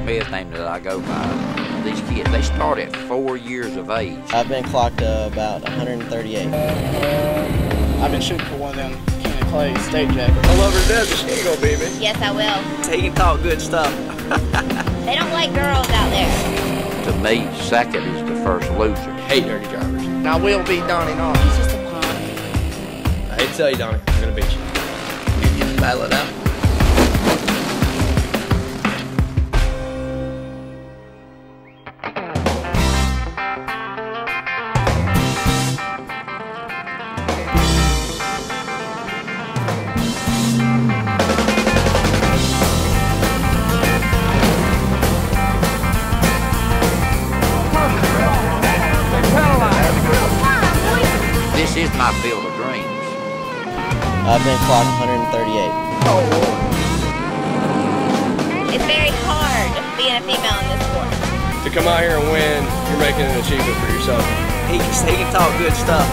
Smith name that I go by. These kids, they start at 4 years of age. I've been clocked about 138. I've been shooting for one of them King of Clay state jackets. I love her desert. Here you go, baby. Yes, I will. He can talk good stuff. They don't like girls out there. To me, second is the first loser. Hey, dirty drivers. I will beat Donnie Knox. He's just a punk. I hate to tell you, Donnie, I'm gonna beat you. You just battle it out. This is my field of dreams. I've been clocked 138. It's very hard being a female in this sport. To come out here and win, you're making an achievement for yourself. He can talk good stuff.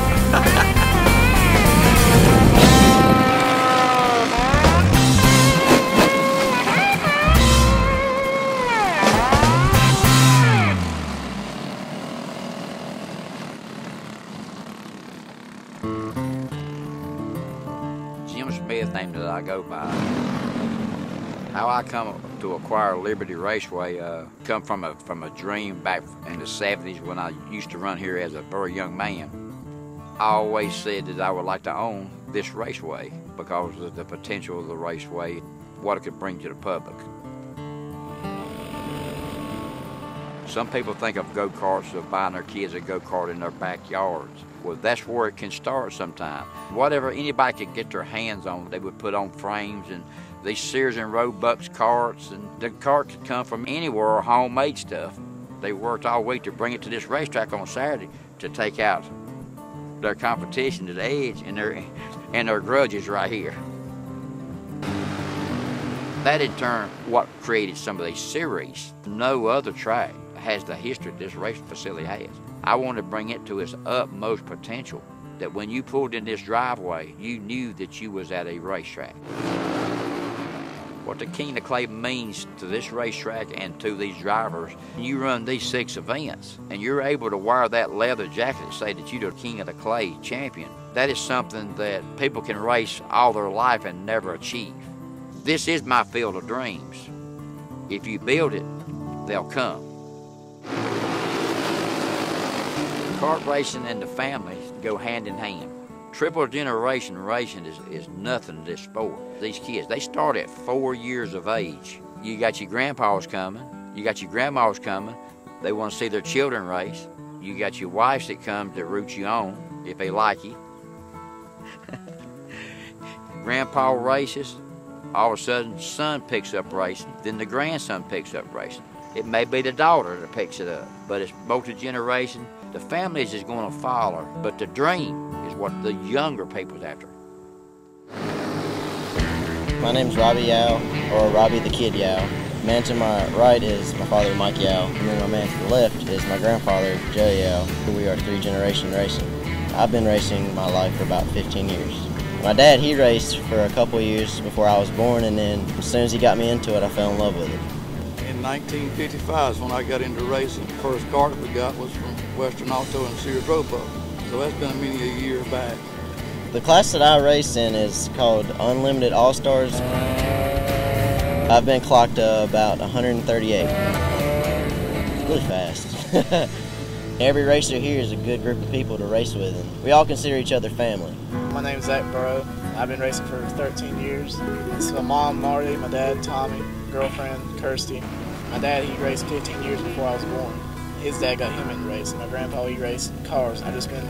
Jim Smith name that I go by. How I come to acquire Liberty Raceway come from a dream back in the 70s when I used to run here as a very young man. I always said that I would like to own this raceway because of the potential of the raceway, what it could bring to the public. Some people think of go-karts of buying their kids a go-kart in their backyards. Well, that's where it can start sometime. Whatever anybody could get their hands on, they would put on frames, and these Sears and Roebuck carts, and the cart could come from anywhere or homemade stuff. They worked all week to bring it to this racetrack on Saturday to take out their competition to the edge and their grudges right here. That in turn what created some of these series. No other track has the history this racing facility has. I want to bring it to its utmost potential, that when you pulled in this driveway, you knew that you was at a racetrack. What the King of Clay means to this racetrack and to these drivers, you run these 6 events and you're able to wear that leather jacket and say that you're the King of the Clay champion. That is something that people can race all their life and never achieve. This is my field of dreams. If you build it, they'll come. Kart racing and the family go hand in hand. Triple generation racing is nothing to this sport. These kids, they start at 4 years of age. You got your grandpas coming, you got your grandmas coming. They want to see their children race. You got your wives that come to root you on if they like you. Grandpa races, all of a sudden son picks up racing, then the grandson picks up racing. It may be the daughter that picks it up, but it's multi-generation. The families is going to follow, but the dream is what the younger people's after. My name's Robbie Yao, or Robbie the Kid Yao. The man to my right is my father, Mike Yao, and then my man to the left is my grandfather, Joe Yao. We are 3-generation racing. I've been racing my life for about 15 years. My dad, he raced for a couple of years before I was born, and then as soon as he got me into it, I fell in love with it. In 1955 is when I got into racing. The first kart we got was from Western Auto and Sears Roebuck. So that's been many a year back. The class that I race in is called Unlimited All-Stars. I've been clocked about 138. It's really fast. Every racer here is a good group of people to race with, and we all consider each other family. My name is Zach Burrow. I've been racing for 13 years. It's my mom, Marty, my dad, Tommy, girlfriend, Kirsty. My dad, he raced 15 years before I was born. His dad got him into racing. My grandpa, he raced cars. I've just been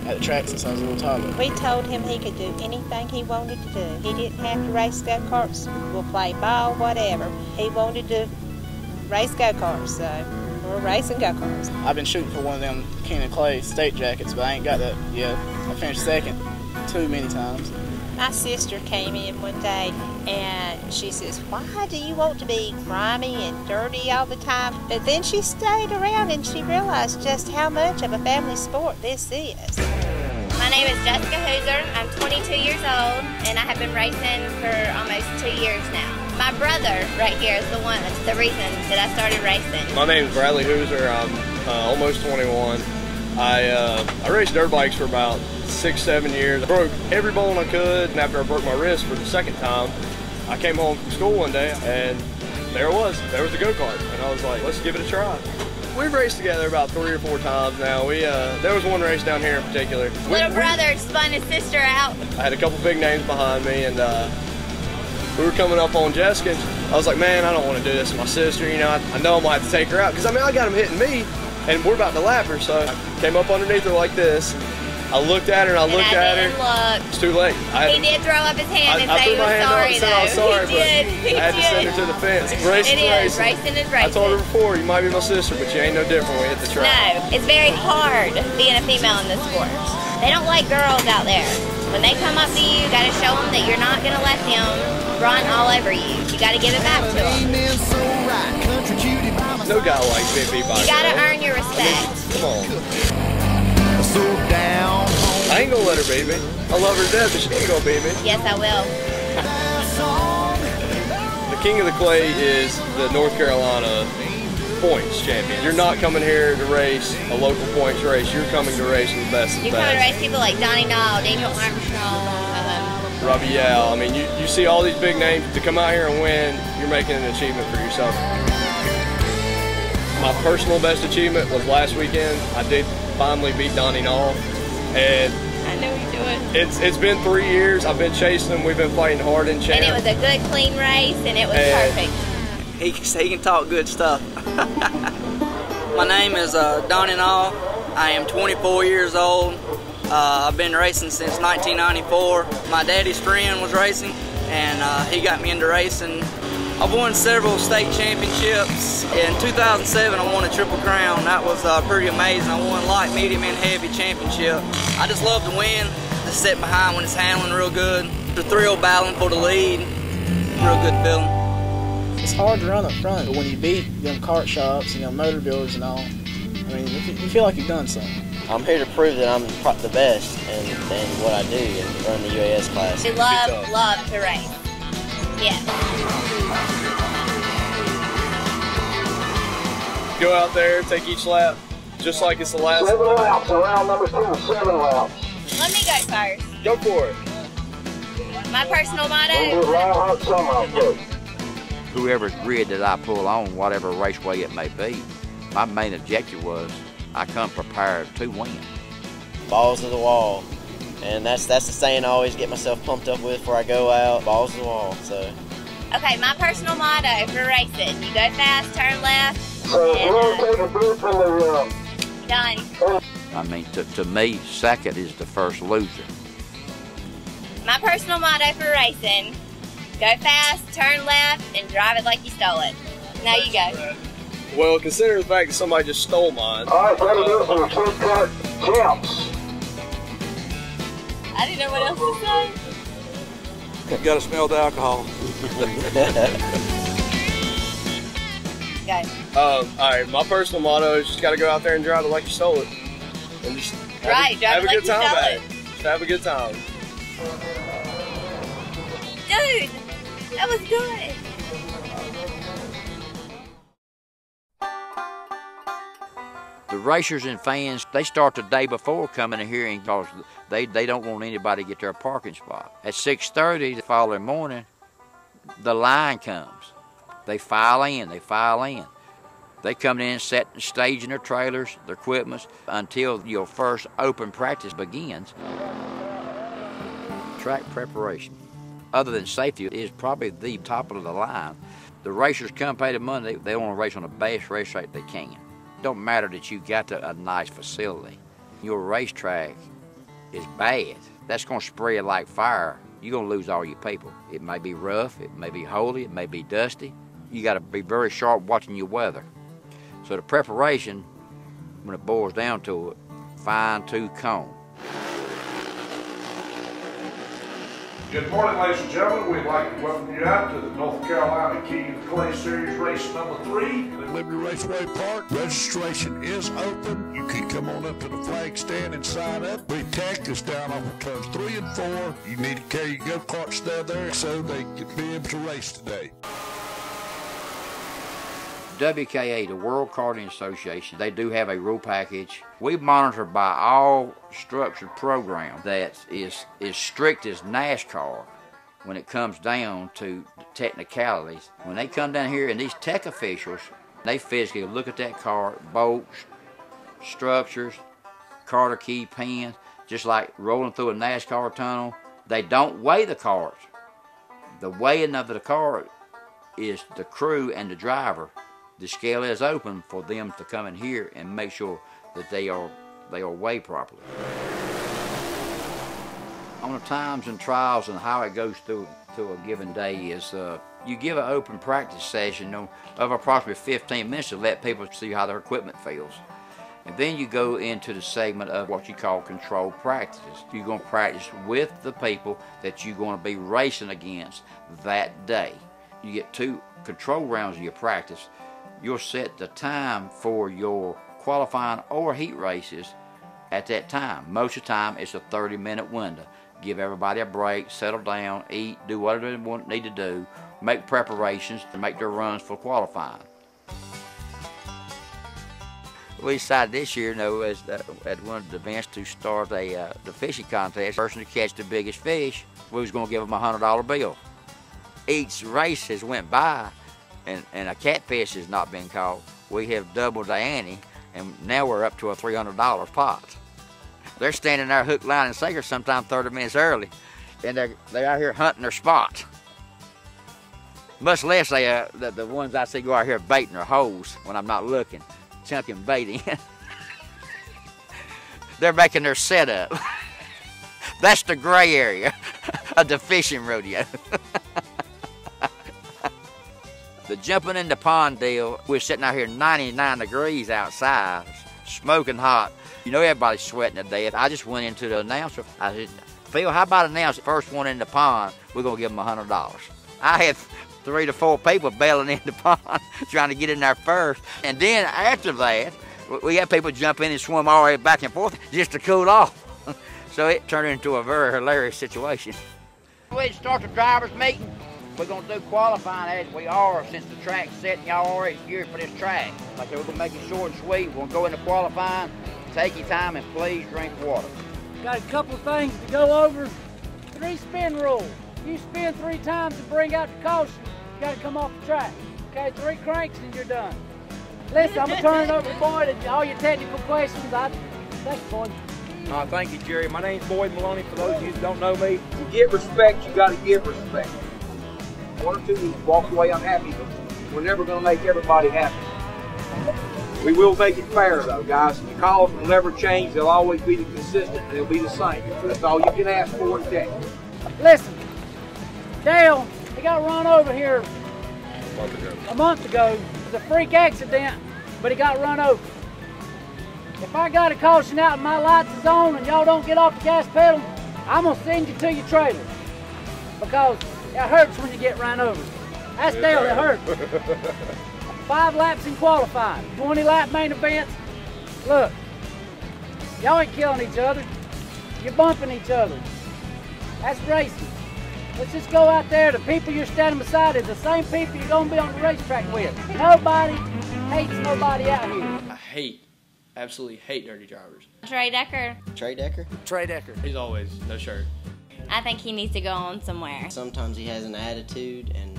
at the track since I was a little toddler. We told him he could do anything he wanted to do. He didn't have to race go-karts. We'll play ball, whatever. He wanted to race go-karts, so we're racing go-karts. I've been shooting for one of them King of Clay state jackets, but I ain't got that yet. I finished second too many times. My sister came in one day and she says, "Why do you want to be grimy and dirty all the time?" But then she stayed around and she realized just how much of a family sport this is. My name is Jessica Hooser. I'm 22 years old, and I have been racing for almost 2 years now. My brother right here is the one that's the reason that I started racing. My name is Bradley Hooser. I'm almost 21. I raced dirt bikes for about 6-7 years. I broke every bone I could, and after I broke my wrist for the second time, I came home from school one day, and there was the go-kart, and I was like, let's give it a try. We've raced together about 3 or 4 times now. There was one race down here in particular. Little brother spun his sister out. I had a couple big names behind me, and we were coming up on Jeskins. I was like, man, I don't want to do this with my sister. You know, I know I'm going to have to take her out, because I mean, I got him hitting me, and we're about to lap her, so I came up underneath her like this. I looked at her and I looked at her. Look. It's too late. He did throw up his hand and I say he threw my was hand sorry, up and said I was sorry, He did. but I had to send her to the fence. Racing is racing. I told her before, you might be my sister, but you ain't no different when we hit the track. No, it's very hard being a female in this sport. They don't like girls out there. When they come up to you, you got to show them that you're not going to let them run all over you. You got to give it back to them. No guy likes being beat by a girl. You got to earn your respect. Come on. I ain't gonna let her beat me. I love her to death, but she ain't gonna beat me. Yes, I will. The king of the clay is the North Carolina points champion. You're not coming here to race a local points race. You're coming to race the best of the You're coming to best. race people like Donnie Nall, Daniel Armstrong. Robbie Yao. I mean, you see all these big names. To come out here and win, you're making an achievement for yourself. My personal best achievement was last weekend. I did finally beat Donnie Nall. And I know you do it. It's been 3 years. I've been chasing him. We've been fighting hard in champ. And it was a good, clean race, and it was perfect. He can talk good stuff. My name is Donnie Nall. I am 24 years old. I've been racing since 1994. My daddy's friend was racing, and he got me into racing. I've won several state championships. In 2007, I won a Triple Crown. That was pretty amazing. I won light, medium, and heavy championship. I just love to win, to sit behind when it's handling real good. The thrill battling for the lead, real good feeling. It's hard to run up front, but when you beat them kart shops and them motor builders and all, I mean, you feel like you've done something. I'm here to prove that I'm the best in what I do and run the UAS class. We love to race. Yeah. Go out there, take each lap, just like it's the last. 7 laps, around number 2, 7 laps. Let me go first. Go for it. My personal motto. Whoever's grid that I pull on, whatever raceway it may be, my main objective was I come prepared to win. Balls to the wall. And that's the saying I always get myself pumped up with before I go out. Balls to the wall. So. Okay, my personal motto for racing: you go fast, turn left. So you want to take a break from the done. I mean, to me, second is the first loser. My personal motto for racing: go fast, turn left, and drive it like you stole it. Now you go. Well, consider the fact that somebody just stole mine. All right, let me do some shortcut champs. I didn't know what else to say. You gotta smell the alcohol. Go. All right, my personal motto is just gotta go out there and drive it like you stole it. And just have a good time about it. Just have a good time. Dude, that was good. The racers and fans, they start the day before coming in here because they don't want anybody to get their parking spot. At 6:30 the following morning, the line comes. They file in. They come in, set and stage in their trailers, their equipment, until your first open practice begins. Track preparation, other than safety, is probably the top of the line. The racers come pay the money, they want to race on the best racetrack they can. Don't matter that you got a nice facility. Your racetrack is bad. That's going to spread like fire. You're going to lose all your people. It may be rough, it may be holy, it may be dusty. You got to be very sharp watching your weather. So the preparation, when it boils down to it, fine-tooth comb. Good morning, ladies and gentlemen. We'd like to welcome you out to the North Carolina King of Clay Series race number 3 at Liberty Raceway Park. Registration is open. You can come on up to the flag stand and sign up. We tack us down off of turns 3 and 4. You need to carry your go-karts down there so they can be able to race today. WKA, the World Karting Association, they do have a rule package. We monitor by all structured program that is as strict as NASCAR when it comes down to the technicalities. When they come down here and these tech officials, they physically look at that car, bolts, structures, Carter key pins, just like rolling through a NASCAR tunnel. They don't weigh the cars. The weighing of the car is the crew and the driver. The scale is open for them to come in here and make sure that they are weighed properly. On the times and trials and how it goes through a given day is you give an open practice session of approximately 15 minutes to let people see how their equipment feels. And then you go into the segment of what you call controlled practices. You're going to practice with the people that you're going to be racing against that day. You get 2 control rounds of your practice. You'll set the time for your qualifying or heat races at that time. Most of the time, it's a 30-minute window. Give everybody a break, settle down, eat, do whatever they need to do, make preparations to make their runs for qualifying. We decided this year, at one of the events to start the fishing contest. The person to catch the biggest fish, we was going to give them a $100 bill. Each race has went by, and a catfish has not been caught. We have doubled the ante, and now we're up to a $300 pot. They're standing there hook, line, and sinker sometimes 30 minutes early, and they're out here hunting their spot. Much less the ones I see go out here baiting their holes when I'm not looking, chunking bait in. They're making their setup. That's the gray area of the fishing rodeo. The jumping in the pond deal, we're sitting out here 99 degrees outside, smoking hot. You know everybody's sweating to death. I just went into the announcer. I said, Phil, how about announce the first one in the pond? We're going to give them $100. I had 3 to 4 people bailing in the pond trying to get in there first. And then after that, we had people jump in and swim all the way back and forth just to cool off. So it turned into a very hilarious situation. We start the drivers' meeting. We're going to do qualifying as we are since the track's set and y'all already geared for this track. Like I said, we're going to make it short and sweet. We're going to go into qualifying. Take your time and please drink water. Got a couple things to go over. 3 spin rule. You spin 3 times to bring out the caution. You got to come off the track. Okay, 3 cranks and you're done. Listen, I'm going to turn it over to Boyd and all your technical questions. Thanks, Boyd. Thank you, Jerry. My name's Boyd Maloney. For those of you who don't know me, to get respect, you got to give respect. 1 or 2 walk away unhappy, but we're never going to make everybody happy. We will make it fair, though, guys. The calls will never change. They'll always be the consistent, and they'll be the same. That's all you can ask for today. Listen, Dale, he got run over here a month ago. It was a freak accident, but he got run over. If I got a caution out and my lights is on and y'all don't get off the gas pedal, I'm going to send you to your trailer. Because it hurts when you get run over. That's Dale, it hurts. 5 laps in qualifying, 20 lap main events. Look, y'all ain't killing each other. You're bumping each other. That's racing. Let's just go out there. The people you're standing beside is the same people you're going to be on the racetrack with. Nobody hates nobody out here. I absolutely hate dirty drivers. Trey Decker. Trey Decker? Trey Decker. He's always no shirt. I think he needs to go on somewhere. Sometimes he has an attitude and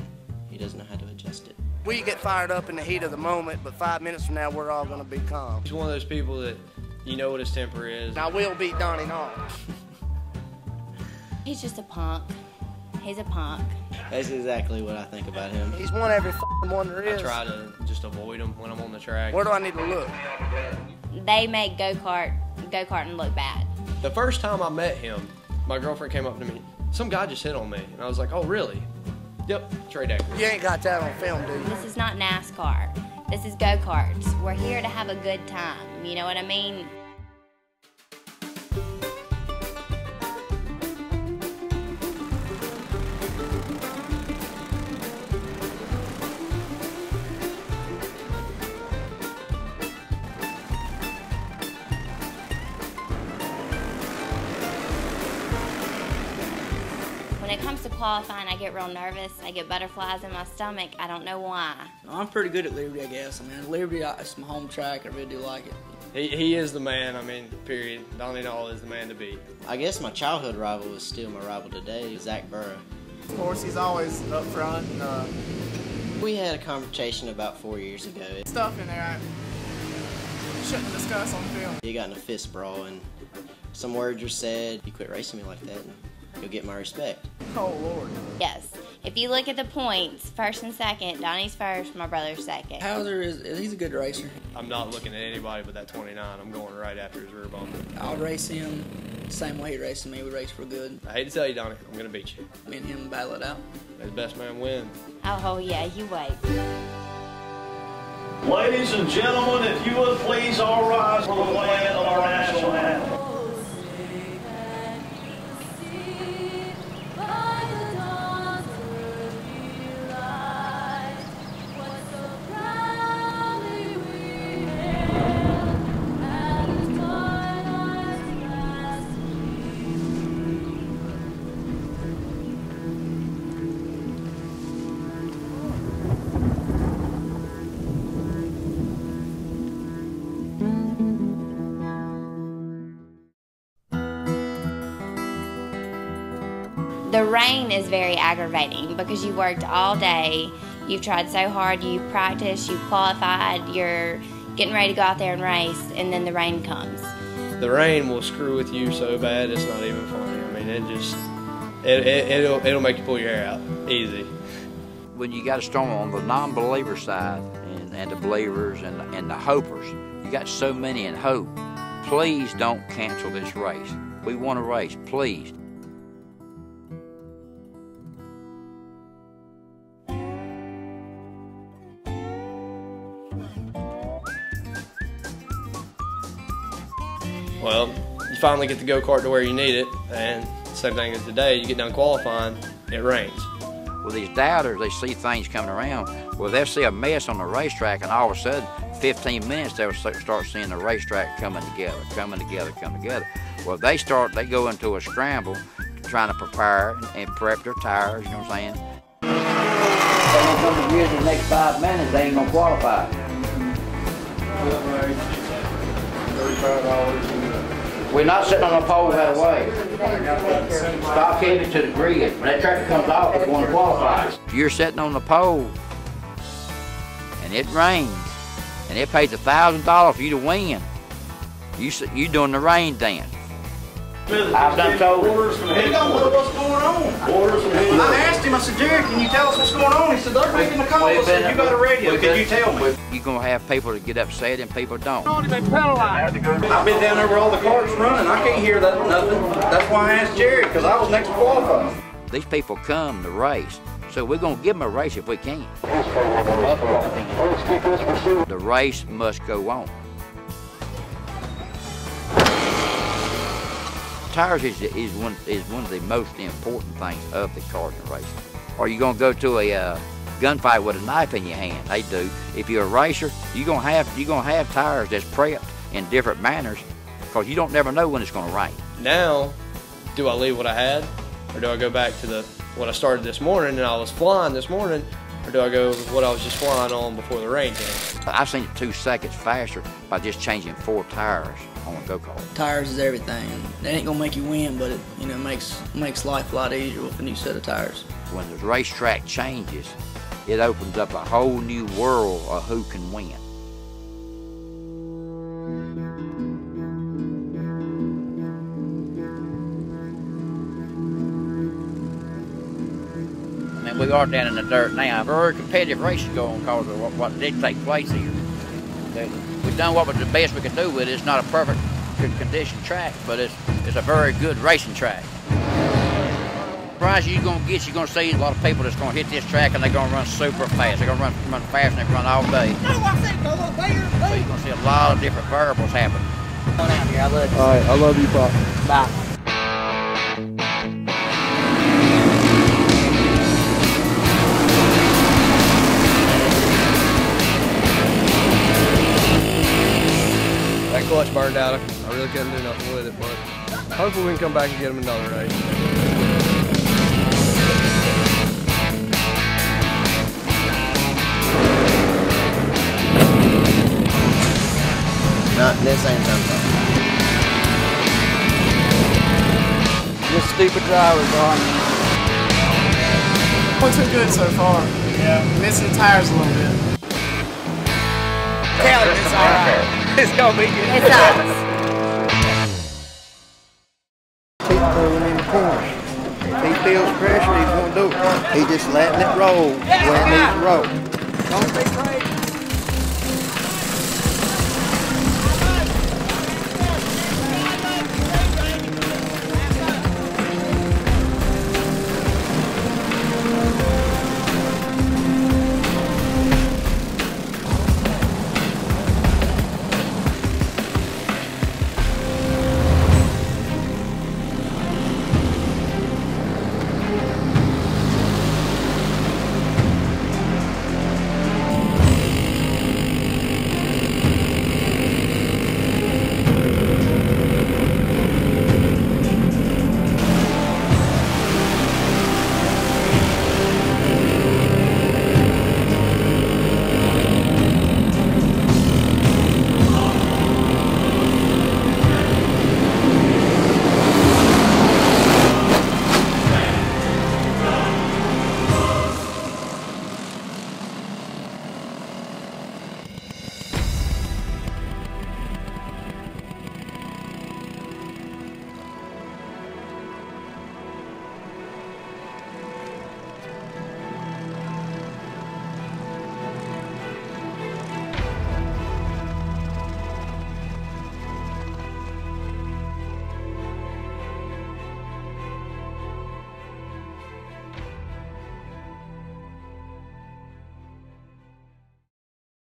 he doesn't know how to adjust it. We get fired up in the heat of the moment, but 5 minutes from now, we're all going to be calm. He's one of those people that you know what his temper is. I will beat Donnie Hall. He's just a punk. He's a punk. That's exactly what I think about him. He's one every one there is. I try to just avoid him when I'm on the track. Where do I need to look? They make go-karting look bad. The first time I met him, my girlfriend came up to me. Some guy just hit on me, and I was like, "Oh, really?" Yep, Trey Decker. You ain't got that on film, do you? This is not NASCAR. This is go-karts. We're here to have a good time. You know what I mean? it comes to qualifying, I get real nervous. I get butterflies in my stomach. I don't know why. I'm pretty good at Liberty, I guess. I mean, Liberty, it's my home track. I really do like it. He is the man, I mean, period. Donnie Nall is the man to beat. I guess my childhood rival is still my rival today, Zach Burrow. Of course, he's always up front. We had a conversation about 4 years ago. Stuff in there I shouldn't discuss on film. He got in a fist brawl and some words were said. You quit racing me like that and you'll get my respect. Oh, Lord. Yes. If you look at the points, first and second, Donnie's first, my brother's second. Hauser he's a good racer. I'm not looking at anybody but that 29. I'm going right after his rear bumper. I'll race him the same way he racing me. We race real good. I hate to tell you, Donnie, I'm going to beat you. Me and him battle it out. May the best man win. Oh, yeah, you wait. Ladies and gentlemen, if you would please all rise for the playing of our national anthem. The rain is very aggravating because you worked all day, you've tried so hard, you practiced, you qualified, you're getting ready to go out there and race, and then the rain comes. The rain will screw with you so bad it's not even funny. I mean, it'll make you pull your hair out, easy. When you got a storm on the non-believer side and the believers and the hopers, you got so many in hope, please don't cancel this race. We want to race, please. Well, you finally get the go-kart to where you need it, and same thing as today, you get done qualifying, it rains. Well, these doubters, they see things coming around. Well, they'll see a mess on the racetrack, and all of a sudden, 15 minutes, they'll start seeing the racetrack coming together. Well, they go into a scramble, trying to prepare and prep their tires, you know what I'm saying? They don't come to grid in the next 5 minutes, they ain't gonna qualify. We're not sitting on a pole that way. Stop heading to the grid. When that tractor comes off, it's going to qualify. If you're sitting on the pole and it rains and it pays $1,000 for you to win, you doing the rain dance. I've done told him. He don't know what's going on. I asked him, I said, Jerry, can you tell us what's going on? He said, they're making the call. I said, you got a radio, can you tell me? You're going to have people that get upset and people don't. I've been down there where all the carts running. I can't hear that nothing. That's why I asked Jerry, because I was next to qualify. These people come to race, so we're going to give them a race if we can. The race must go on. Tires is one of the most important things of the cars and racing. Are you going to go to a gunfight with a knife in your hand? They do. If you're a racer, you're gonna have tires that's prepped in different manners, because you don't never know when it's going to rain. Now, do I leave what I had, or do I go back to what I started this morning and I was flying this morning, or do I go with what I was just flying on before the rain came? I've seen it 2 seconds faster by just changing 4 tires on a go-kart. Tires is everything. They ain't gonna make you win, but it makes life a lot easier with a new set of tires. When the racetrack changes, it opens up a whole new world of who can win. I mean, we are down in the dirt now. Very competitive races going because of what did take place here. We've done what was the best we could do with it. It's not a perfect good condition track, but it's a very good racing track. Surprise you're gonna see a lot of people that's gonna hit this track and they're gonna run super fast. They're gonna run fast and they run all day. So you're gonna see a lot of different variables happen. Come out here, I love you. All right, I love you, Pop. Bye. That clutch burned out. I really couldn't do nothing with it, but hopefully we can come back and get them another race. Not this ain't something. Just stupid drivers on. What's been good so far? Yeah. Missing tires a little bit. Kelly, it's alright. It's gonna be good. It sucks. Keep pulling in the corners. If he feels pressure, he's gonna do it. He's just letting it roll when it needs to roll. Don't be crazy.